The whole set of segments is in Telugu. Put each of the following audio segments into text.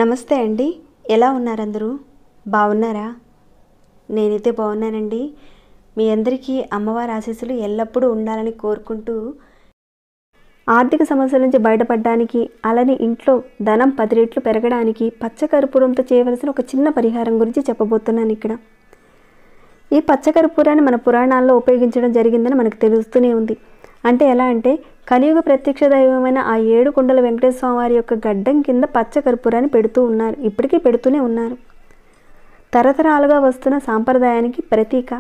నమస్తే అండి. ఎలా ఉన్నారు అందరూ? బాగున్నారా? నేనైతే బాగున్నానండి. మీ అందరికీ అమ్మవారి ఆశీస్సులు ఎల్లప్పుడూ ఉండాలని కోరుకుంటూ, ఆర్థిక సమస్యల నుంచి బయటపడడానికి, అలానే ఇంట్లో ధనం 10 రెట్లు పెరగడానికి పచ్చకర్పూరంతో చేయవలసిన ఒక చిన్న పరిహారం గురించి చెప్పబోతున్నాను ఇక్కడ. ఈ పచ్చకర్పూరాన్ని మన పురాణాల్లో ఉపయోగించడం జరిగిందని మనకు తెలుస్తూనే ఉంది. అంటే ఎలా అంటే, కలియుగ ప్రత్యక్ష దైవమైన ఆ 7 కొండల వెంకటేశ్వర స్వామి వారి యొక్క గడ్డం కింద పచ్చకర్పూరాన్ని పెడుతూ ఉన్నారు. ఇప్పటికీ పెడుతూనే ఉన్నారు. తరతరాలుగా వస్తున్న సాంప్రదాయానికి ప్రతీక.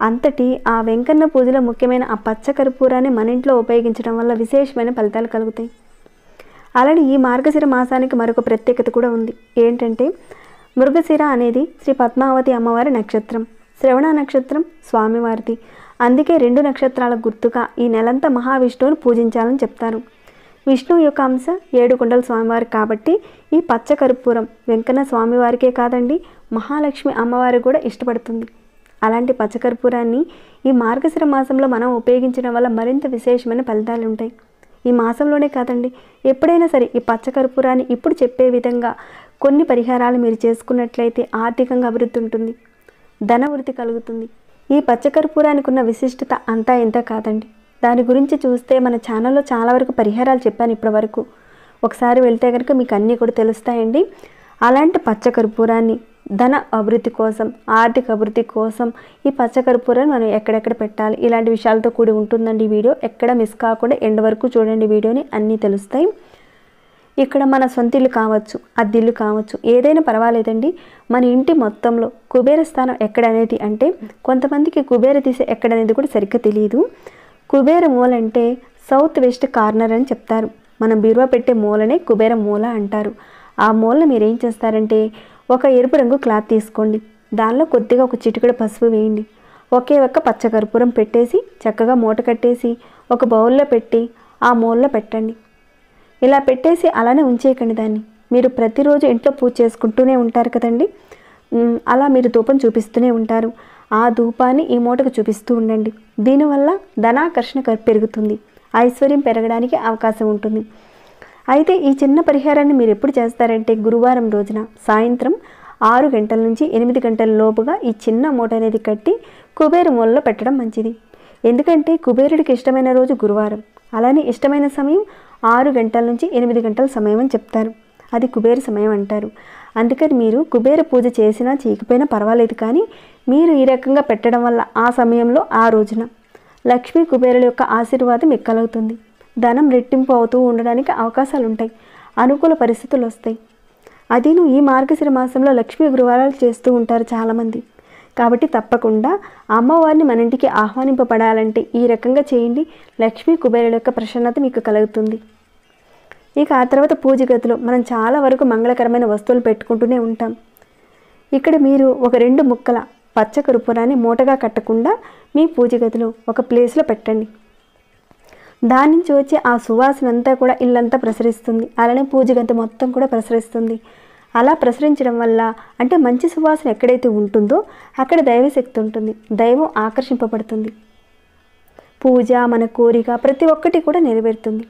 అంతటి ఆ వెంకన్న పూజలో ముఖ్యమైన ఆ పచ్చకర్పూరాన్ని మన ఇంట్లో ఉపయోగించడం వల్ల విశేషమైన ఫలితాలు కలుగుతాయి. అలానే ఈ మార్గశిర మాసానికి మరొక ప్రత్యేకత కూడా ఉంది. ఏంటంటే, మృగశిర అనేది శ్రీ పద్మావతి అమ్మవారి నక్షత్రం, శ్రవణ నక్షత్రం స్వామివారిది. అందుకే 2 నక్షత్రాల గుర్తుగా ఈ నెలంతా మహావిష్ణువుని పూజించాలని చెప్తారు. విష్ణువు యొక్క అంశ 7 కొండల స్వామివారి కాబట్టి ఈ పచ్చకర్పూరం వెంకన్న స్వామివారికే కాదండి, మహాలక్ష్మి అమ్మవారి కూడా ఇష్టపడుతుంది. అలాంటి పచ్చకర్పూరాన్ని ఈ మార్గశిర మాసంలో మనం ఉపయోగించడం వల్ల మరింత విశేషమైన ఫలితాలు ఉంటాయి. ఈ మాసంలోనే కాదండి, ఎప్పుడైనా సరే ఈ పచ్చకర్పూరాన్ని ఇప్పుడు చెప్పే విధంగా కొన్ని పరిహారాలు మీరు చేసుకున్నట్లయితే ఆర్థికంగా అభివృద్ధి ఉంటుంది, ధనవృద్ధి కలుగుతుంది. ఈ పచ్చకర్పూరానికి ఉన్న విశిష్టత అంతా ఇంత కాదండి. దాని గురించి చూస్తే మన ఛానల్లో చాలా వరకు పరిహారాలు చెప్పాను ఇప్పటి వరకు. ఒకసారి వెళ్తే కనుక మీకు అన్నీ కూడా తెలుస్తాయండి. అలాంటి పచ్చకర్పూరాన్ని ధన అభివృద్ధి కోసం, ఆర్థిక అభివృద్ధి కోసం ఈ పచ్చకర్పూరాన్ని మనం ఎక్కడెక్కడ పెట్టాలి, ఇలాంటి విషయాలతో కూడి ఉంటుందండి ఈ వీడియో. ఎక్కడ మిస్ కాకుండా ఎండ్ వరకు చూడండి వీడియోని, అన్నీ తెలుస్తాయి. ఇక్కడ మన సొంత ఇల్లు కావచ్చు, అద్దిల్లు కావచ్చు, ఏదైనా పర్వాలేదండి. మన ఇంటి మొత్తంలో కుబేర స్థానం ఎక్కడనేది అంటే, కొంతమందికి కుబేర దిశ ఎక్కడనేది కూడా సరిగ్గా తెలియదు. కుబేర మూల అంటే సౌత్ వెస్ట్ కార్నర్ అని చెప్తారు. మనం బీరువా పెట్టే మూలనే కుబేర మూల అంటారు. ఆ మూలను మీరు ఏం చేస్తారంటే, ఒక ఎరుపు రంగు క్లాత్ తీసుకోండి, దానిలో కొద్దిగా ఒక చిటికెడు పసుపు వేయండి, ఒకే ఒక్క పచ్చకర్పూరం పెట్టేసి చక్కగా మూట కట్టేసి ఒక బౌల్లో పెట్టి ఆ మూలలో పెట్టండి. ఇలా పెట్టేసి అలానే ఉంచేయకండి దాన్ని. మీరు ప్రతిరోజు ఇంట్లో పూజ చేసుకుంటూనే ఉంటారు కదండి, అలా మీరు ధూపం చూపిస్తూనే ఉంటారు. ఆ ధూపాన్ని ఈ మూటకు చూపిస్తూ ఉండండి. దీనివల్ల ధనాకర్షణ పెరుగుతుంది, ఐశ్వర్యం పెరగడానికి అవకాశం ఉంటుంది. అయితే ఈ చిన్న పరిహారాన్ని మీరు ఎప్పుడు చేస్తారంటే, గురువారం రోజున సాయంత్రం 6 గంటల నుంచి 8 గంటల లోపుగా ఈ చిన్న మూట అనేది కట్టి కుబేర మూలలో పెట్టడం మంచిది. ఎందుకంటే కుబేరుడికి ఇష్టమైన రోజు గురువారం, అలానే ఇష్టమైన సమయం 6 గంటల నుంచి 8 గంటల సమయం అని చెప్తారు. అది కుబేర సమయం అంటారు. అందుకని మీరు కుబేర పూజ చేసినా చేయకపోయినా పర్వాలేదు, కానీ మీరు ఈ రకంగా పెట్టడం వల్ల ఆ సమయంలో ఆ రోజున లక్ష్మీ కుబేరుల యొక్క ఆశీర్వాదం మీకు కలుగుతుంది. ధనం రెట్టింపు అవుతూ ఉండడానికి అవకాశాలు ఉంటాయి, అనుకూల పరిస్థితులు వస్తాయి. అదీను ఈ మార్గశిర మాసంలో లక్ష్మీ గురువారాలు చేస్తూ ఉంటారు చాలామంది. కాబట్టి తప్పకుండా అమ్మవారిని మన ఇంటికి ఆహ్వానింపబడాలంటే ఈ రకంగా చేయండి. లక్ష్మీ కుబేరుల యొక్క ప్రసన్నత మీకు కలుగుతుంది. ఇక ఆ తర్వాత పూజ గదిలో మనం చాలా వరకు మంగళకరమైన వస్తువులు పెట్టుకుంటూనే ఉంటాం. ఇక్కడ మీరు ఒక 2 ముక్కల పచ్చకర్పూరాన్ని మూటగా కట్టకుండా మీ పూజ గదిలో ఒక ప్లేస్లో పెట్టండి. దాని నుంచి వచ్చే ఆ సువాసన అంతా కూడా ఇల్లంతా ప్రసరిస్తుంది, అలానే పూజ గది మొత్తం కూడా ప్రసరిస్తుంది. అలా ప్రసరించడం వల్ల అంటే మంచి సువాసన ఎక్కడైతే ఉంటుందో అక్కడ దైవశక్తి ఉంటుంది, దైవం ఆకర్షింపబడుతుంది, పూజ మన కోరిక ప్రతి ఒక్కటి కూడా నెరవేరుతుంది.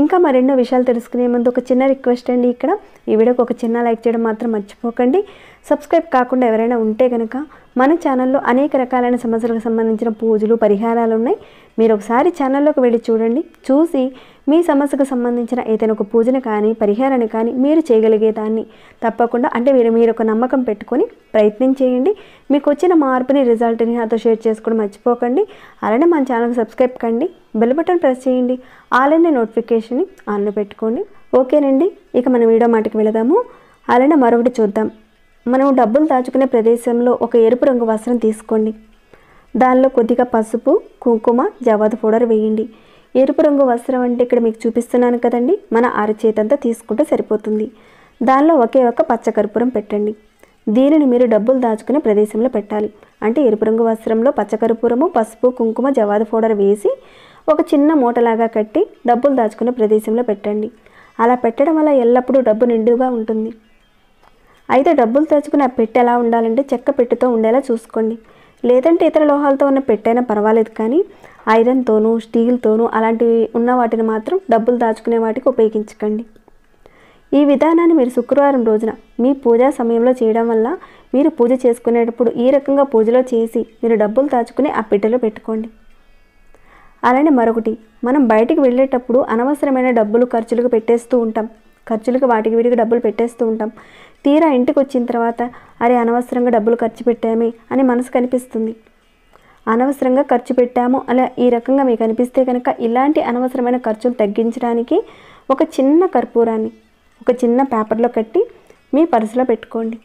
ఇంకా మరెన్నో విషయాలు తెలుసుకునే ముందు ఒక చిన్న రిక్వెస్ట్ అండి, ఇక్కడ ఈ వీడియోకి ఒక చిన్న లైక్ చేయడం మాత్రం మర్చిపోకండి. సబ్స్క్రైబ్ కాకుండా ఎవరైనా ఉంటే కనుక మన ఛానల్లో అనేక రకాలైన సమస్యలకు సంబంధించిన పూజలు పరిహారాలు ఉన్నాయి. మీరు ఒకసారి ఛానల్లోకి వెళ్ళి చూడండి. చూసి మీ సమస్యకు సంబంధించిన ఏదైనా ఒక పూజను కానీ పరిహారాన్ని కానీ మీరు చేయగలిగేదాన్ని తప్పకుండా అంటే మీరు ఒక నమ్మకం పెట్టుకొని ప్రయత్నం చేయండి. మీకు వచ్చిన మార్పుని రిజల్ట్ని నాతో షేర్ చేసుకోవడం మర్చిపోకండి. అలానే మన ఛానల్కి సబ్స్క్రైబ్ కండి, బెల్ బటన్ ప్రెస్ చేయండి, ఆల్ అనే నోటిఫికేషన్ని ఆన్లో పెట్టుకోండి. ఓకేనండి, ఇక మన వీడియో మాటకి వెళదాము. అలానే మరొకటి చూద్దాం. మనం డబ్బులు దాచుకునే ప్రదేశంలో ఒక ఎరుపు రంగు వస్త్రం తీసుకోండి, దానిలో కొద్దిగా పసుపు, కుంకుమ, జవాదు పౌడర్ వేయండి. ఎరుపు రంగు వస్త్రం అంటే ఇక్కడ మీకు చూపిస్తున్నాను కదండి, మన అరచేతంతా తీసుకుంటే సరిపోతుంది. దానిలో ఒకే ఒక్క పచ్చకర్పూరం పెట్టండి. దీనిని మీరు డబ్బులు దాచుకునే ప్రదేశంలో పెట్టాలి. అంటే ఎరుపు రంగు వస్త్రంలో పచ్చకర్పూరము, పసుపు, కుంకుమ, జవాదు పౌడర్ వేసి ఒక చిన్న మూటలాగా కట్టి డబ్బులు దాచుకునే ప్రదేశంలో పెట్టండి. అలా పెట్టడం వల్ల ఎల్లప్పుడూ డబ్బు నిండుగా ఉంటుంది. అయితే డబ్బులు దాచుకుని ఆ పెట్టె ఎలా ఉండాలంటే చెక్క పెట్టెతో ఉండేలా చూసుకోండి. లేదంటే ఇతర లోహాలతో ఉన్న పెట్టైనా పర్వాలేదు, కానీ ఐరన్తోనూ స్టీల్తోనూ అలాంటివి ఉన్న వాటిని మాత్రం డబ్బులు దాచుకునే వాటికి ఉపయోగించకండి. ఈ విధానాన్ని మీరు శుక్రవారం రోజున మీ పూజా సమయంలో చేయడం వల్ల మీరు పూజ చేసుకునేటప్పుడు ఈ రకంగా పూజలో చేసి మీరు డబ్బులు దాచుకుని ఆ పెట్టెలో పెట్టుకోండి. అలానే మరొకటి, మనం బయటికి వెళ్ళేటప్పుడు అనవసరమైన డబ్బులు ఖర్చులకు పెట్టేస్తూ ఉంటాం. ఖర్చులకు వాటికి వీటికి డబ్బులు పెట్టేస్తూ ఉంటాం. తీరా ఇంటికి వచ్చిన తర్వాత అరే అనవసరంగా డబ్బులు ఖర్చు పెట్టామే అని మనసుకు అనిపిస్తుంది. అనవసరంగా ఖర్చు పెట్టాము అలా ఈ రకంగా మీకు అనిపిస్తే కనుక ఇలాంటి అనవసరమైన ఖర్చులు తగ్గించడానికి ఒక చిన్న కర్పూరాన్ని ఒక చిన్న పేపర్లో కట్టి మీ పర్సులో పెట్టుకోండి.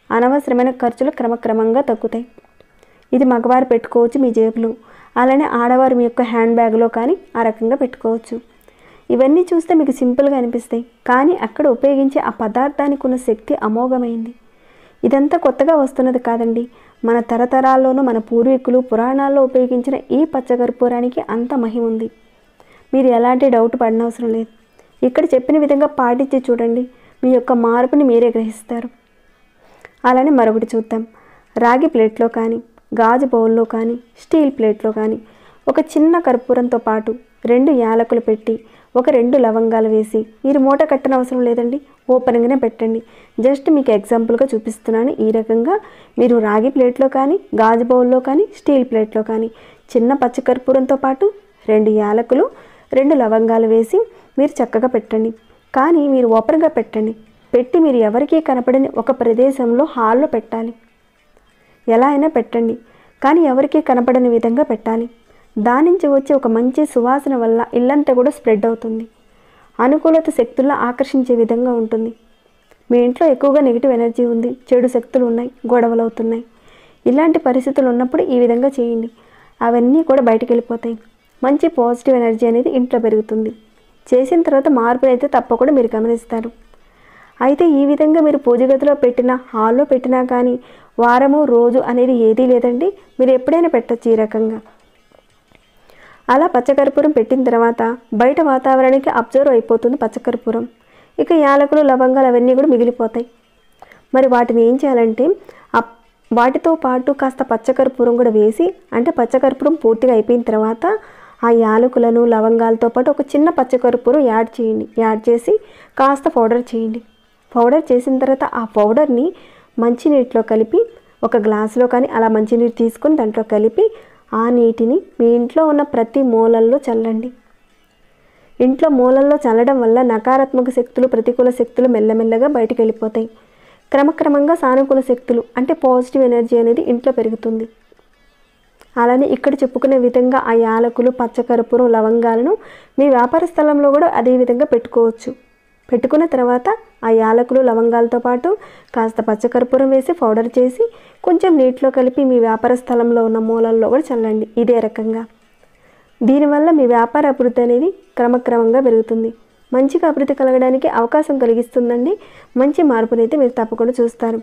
అనవసరమైన ఖర్చులు క్రమక్రమంగా తగ్గుతాయి. ఇది మగవారు పెట్టుకోవచ్చు మీ జేబులో, అలానే ఆడవారు మీ యొక్క హ్యాండ్ బ్యాగ్లో కానీ ఆ రకంగా పెట్టుకోవచ్చు. ఇవన్నీ చూస్తే మీకు సింపుల్గా అనిపిస్తాయి, కానీ అక్కడ ఉపయోగించే ఆ పదార్థానికి ఉన్న శక్తి అమోఘమైంది. ఇదంతా కొత్తగా వస్తున్నది కాదండి. మన తరతరాల్లోనూ మన పూర్వీకులు పురాణాల్లో ఉపయోగించిన ఈ పచ్చకర్పూరానికి అంత మహిమ ఉంది. మీరు ఎలాంటి డౌట్ పడనవసరం లేదు. ఇక్కడ చెప్పిన విధంగా పాటించి చూడండి, మీ యొక్క మార్పుని మీరే గ్రహిస్తారు. అలానే మరొకటి చూద్దాం. రాగి ప్లేట్లో కానీ గాజు బౌల్లో కానీ స్టీల్ ప్లేట్లో కానీ ఒక చిన్న కర్పూరంతో పాటు 2 యాలకులు పెట్టి ఒక 2 లవంగాలు వేసి మీరు మూట కట్టనవసరం లేదండి, ఓపెన్గానే పెట్టండి. జస్ట్ మీకు ఎగ్జాంపుల్గా చూపిస్తున్నాను. ఈ రకంగా మీరు రాగి ప్లేట్లో కానీ గాజు బౌల్లో కానీ స్టీల్ ప్లేట్లో కానీ చిన్న పచ్చకర్పూరంతో పాటు 2 యాలకులు 2 లవంగాలు వేసి మీరు చక్కగా పెట్టండి. కానీ మీరు ఓపెన్గా పెట్టండి. పెట్టి మీరు ఎవరికీ కనపడని ఒక ప్రదేశంలో హాల్లో పెట్టాలి. ఎలా అయినా పెట్టండి, కానీ ఎవరికీ కనపడని విధంగా పెట్టాలి. దాని నుంచి వచ్చే ఒక మంచి సువాసన వల్ల ఇల్లంతా కూడా స్ప్రెడ్ అవుతుంది. అనుకూలత శక్తుల్లో ఆకర్షించే విధంగా ఉంటుంది. మీ ఇంట్లో ఎక్కువగా నెగిటివ్ ఎనర్జీ ఉంది, చెడు శక్తులు ఉన్నాయి, గొడవలు అవుతున్నాయి. ఇలాంటి పరిస్థితులు ఉన్నప్పుడు ఈ విధంగా చేయండి. అవన్నీ కూడా బయటికి వెళ్ళిపోతాయి. మంచి పాజిటివ్ ఎనర్జీ అనేది ఇంట్లో పెరుగుతుంది. చేసిన తర్వాత మార్పులు అయితే తప్పకుండా మీరు గమనిస్తారు. అయితే ఈ విధంగా మీరు పూజ గదిలో పెట్టినా హాల్లో పెట్టినా కానీ వారము రోజు అనేది ఏదీ లేదండి. మీరు ఎప్పుడైనా పెట్టచ్చు ఈ రకంగా. అలా పచ్చకర్పూరం పెట్టిన తర్వాత బయట వాతావరణానికి అబ్జర్వ్ అయిపోతుంది పచ్చకర్పూరం. ఇక యాలకులు లవంగాలు అవన్నీ కూడా మిగిలిపోతాయి. మరి వాటిని ఏం చేయాలంటే వాటితో పాటు కాస్త పచ్చకర్పూరం కూడా వేసి, అంటే పచ్చకర్పూరం పూర్తిగా అయిపోయిన తర్వాత ఆ యాలకులను లవంగాలతో పాటు ఒక చిన్న పచ్చకర్పూరం యాడ్ చేయండి. యాడ్ చేసి కాస్త పౌడర్ చేయండి. పౌడర్ చేసిన తర్వాత ఆ పౌడర్ని మంచినీటిలో కలిపి ఒక గ్లాసులో కానీ అలా మంచినీరు తీసుకొని దాంట్లో కలిపి ఆ నీటిని మీ ఇంట్లో ఉన్న ప్రతి మూలల్లో చల్లండి. ఇంట్లో మూలల్లో చల్లడం వల్ల నకారాత్మక శక్తులు ప్రతికూల శక్తులు మెల్లమెల్లగా బయటకు వెళ్ళిపోతాయి. క్రమక్రమంగా సానుకూల శక్తులు అంటే పాజిటివ్ ఎనర్జీ అనేది ఇంట్లో పెరుగుతుంది. అలానే ఇక్కడ చెప్పుకునే విధంగా ఆ యాలకులు పచ్చకర్పూరం లవంగాలను మీ వ్యాపార స్థలంలో కూడా అదే విధంగా పెట్టుకోవచ్చు. పెట్టుకున్న తర్వాత ఆ యాలకులు లవంగాలతో పాటు కాస్త పచ్చకర్పూరం వేసి పౌడర్ చేసి కొంచెం నీటిలో కలిపి మీ వ్యాపార స్థలంలో ఉన్న మూలల్లో కూడా చల్లండి. ఇదే రకంగా దీనివల్ల మీ వ్యాపార అభివృద్ధి అనేది క్రమక్రమంగా పెరుగుతుంది. మంచిగా అభివృద్ధి కలగడానికి అవకాశం కలిగిస్తుందండి. మంచి మార్పునైతే మీరు తప్పకుండా చూస్తారు.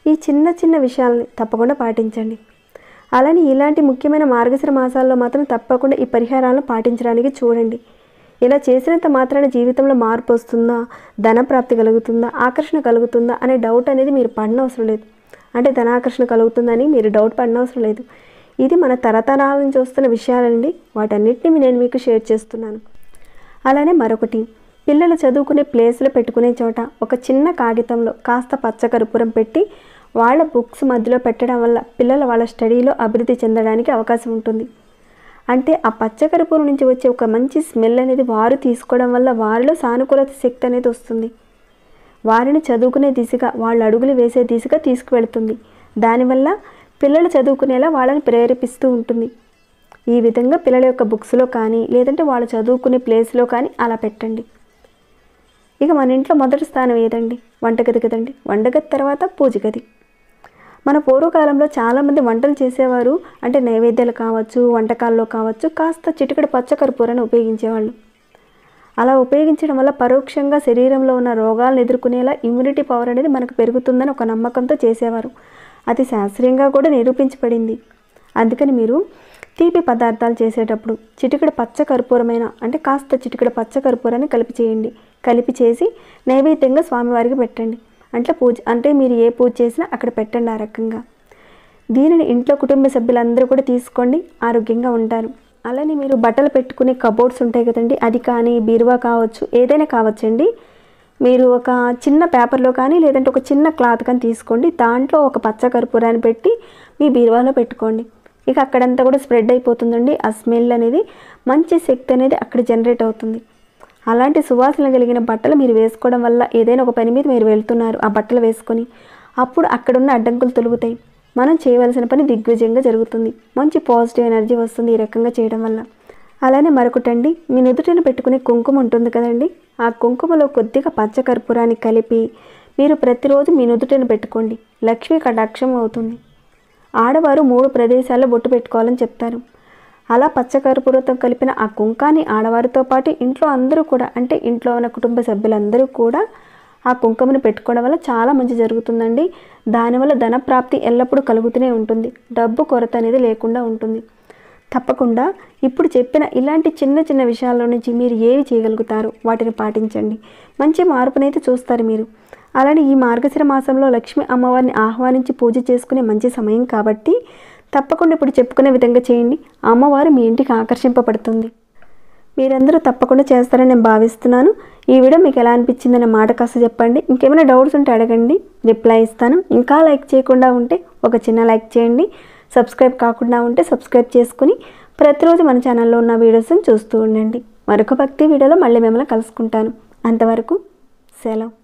ఈ చిన్న చిన్న విషయాలని తప్పకుండా పాటించండి. అలానే ఇలాంటి ముఖ్యమైన మార్గశిర మాసాల్లో మాత్రం తప్పకుండా ఈ పరిహారాలను పాటించడానికి చూడండి. ఇలా చేసినంత మాత్రాన జీవితంలో మార్పు వస్తుందా, ధనప్రాప్తి కలుగుతుందా, ఆకర్షణ కలుగుతుందా అనే డౌట్ అనేది మీరు పడనవసరం లేదు. అంటే ధనాకర్షణ కలుగుతుందని మీరు డౌట్ పడనవసరం లేదు. ఇది మన తరతరాల నుంచి వస్తున్న విషయాలండి. వాటన్నిటిని నేను మీకు షేర్ చేస్తున్నాను. అలానే మరొకటి, పిల్లలు చదువుకునే ప్లేస్లో పెట్టుకునే చోట ఒక చిన్న కాగితంలో కాస్త పచ్చకర్పూరం పెట్టి వాళ్ళ బుక్స్ మధ్యలో పెట్టడం వల్ల పిల్లలు వాళ్ళ స్టడీలో అభివృద్ధి చెందడానికి అవకాశం ఉంటుంది. అంటే ఆ పచ్చకర్పూరం నుంచి వచ్చే ఒక మంచి స్మెల్ అనేది వారు తీసుకోవడం వల్ల వారిలో సానుకూలత శక్తి అనేది వస్తుంది. వారిని చదువుకునే దిశగా, వాళ్ళు అడుగులు వేసే దిశగా తీసుకువెళుతుంది. దానివల్ల పిల్లలు చదువుకునేలా వాళ్ళని ప్రేరేపిస్తూ ఉంటుంది. ఈ విధంగా పిల్లల యొక్క బుక్స్లో కానీ లేదంటే వాళ్ళు చదువుకునే ప్లేస్లో కానీ అలా పెట్టండి. ఇక మన ఇంట్లో మొదటి స్థానం ఏదండి? వంటగది కదండి. వంటగది తర్వాత పూజ గది. మన పూర్వకాలంలో చాలామంది వంటలు చేసేవారు. అంటే నైవేద్యాలు కావచ్చు, వంటకాల్లో కావచ్చు, కాస్త చిటికెడు పచ్చకర్పూరాన్ని ఉపయోగించేవాళ్ళు. అలా ఉపయోగించడం వల్ల పరోక్షంగా శరీరంలో ఉన్న రోగాలను ఎదుర్కొనేలా ఇమ్యూనిటీ పవర్ అనేది మనకు పెరుగుతుందని ఒక నమ్మకంతో చేసేవారు. అది శాస్త్రీయంగా కూడా నిరూపించబడింది. అందుకని మీరు తీపి పదార్థాలు చేసేటప్పుడు చిటికెడు పచ్చకర్పూరమైన అంటే కాస్త చిటికెడు పచ్చకర్పూరాన్ని కలిపి చేయండి. కలిపి చేసి నైవేద్యంగా స్వామివారికి పెట్టండి. అంటే మీరు ఏ పూజ చేసినా అక్కడ పెట్టండి. ఆ రకంగా దీనిని ఇంట్లో కుటుంబ సభ్యులందరూ కూడా తీసుకోండి, ఆరోగ్యంగా ఉంటారు. అలానే మీరు బట్టలు పెట్టుకునే కబోర్డ్స్ ఉంటాయి కదండి, అది కానీ బీరువా కావచ్చు, ఏదైనా కావచ్చండి. మీరు ఒక చిన్న పేపర్లో కానీ లేదంటే ఒక చిన్న క్లాత్ కానీ తీసుకోండి, దాంట్లో ఒక పచ్చ కర్పూరాన్ని పెట్టి మీ బీరువాలో పెట్టుకోండి. ఇక అక్కడంతా కూడా స్ప్రెడ్ అయిపోతుందండి. ఆ స్మెల్ అనేది, మంచి శక్తి అనేది అక్కడ జనరేట్ అవుతుంది. అలాంటి సువాసన కలిగిన బట్టలు మీరు వేసుకోవడం వల్ల ఏదైనా ఒక పని మీద మీరు వెళ్తున్నారు ఆ బట్టలు వేసుకొని, అప్పుడు అక్కడున్న అడ్డంకులు తొలుగుతాయి. మనం చేయవలసిన పని దిగ్విజయంగా జరుగుతుంది. మంచి పాజిటివ్ ఎనర్జీ వస్తుంది ఈ రకంగా చేయడం వల్ల. అలానే మరొకటండి, మీ నుదుటిన పెట్టుకునే కుంకుమ ఉంటుంది కదండి, ఆ కుంకుమలో కొద్దిగా పచ్చ కర్పూరాన్ని కలిపి మీరు ప్రతిరోజు మీ నుదుటిన పెట్టుకోండి. లక్ష్మీ కటాక్షం అవుతుంది. ఆడవారు 3 ప్రదేశాల్లో బొట్టు పెట్టుకోవాలని చెప్తారు. అలా పచ్చకర్పూరంతో కలిపిన ఆ కుంకాన్ని ఆడవారితో పాటు ఇంట్లో అందరూ కూడా, అంటే ఇంట్లో ఉన్న కుటుంబ సభ్యులందరూ కూడా ఆ కుంకుమను పెట్టుకోవడం వల్ల చాలా మంచి జరుగుతుందండి. దానివల్ల ధనప్రాప్తి ఎల్లప్పుడూ కలుగుతూనే ఉంటుంది. డబ్బు కొరత అనేది లేకుండా ఉంటుంది. తప్పకుండా ఇప్పుడు చెప్పిన ఇలాంటి చిన్న చిన్న విషయాల్లో నుంచి మీరు ఏవి చేయగలుగుతారో వాటిని పాటించండి. మంచి మార్పునైతే చూస్తారు మీరు. అలానే ఈ మార్గశిర మాసంలో లక్ష్మీ అమ్మవారిని ఆహ్వానించి పూజ చేసుకునే మంచి సమయం కాబట్టి తప్పకుండా ఇప్పుడు చెప్పుకునే విధంగా చేయండి. అమ్మవారు మీ ఇంటికి ఆకర్షింపబడుతుంది. మీరందరూ తప్పకుండా చేస్తారని నేను భావిస్తున్నాను. ఈ వీడియో మీకు ఎలా అనిపించిందనే మాట కాస్త చెప్పండి. ఇంకేమైనా డౌట్స్ ఉంటే అడగండి, రిప్లై ఇస్తాను. ఇంకా లైక్ చేయకుండా ఉంటే ఒక చిన్న లైక్ చేయండి. సబ్స్క్రైబ్ కాకుండా ఉంటే సబ్స్క్రైబ్ చేసుకుని ప్రతిరోజు మన ఛానల్లో ఉన్న వీడియోస్ని చూస్తూ ఉండండి. మరొక భక్తి వీడియోలో మళ్ళీ మిమ్మల్ని కలుసుకుంటాను. అంతవరకు సెలవు.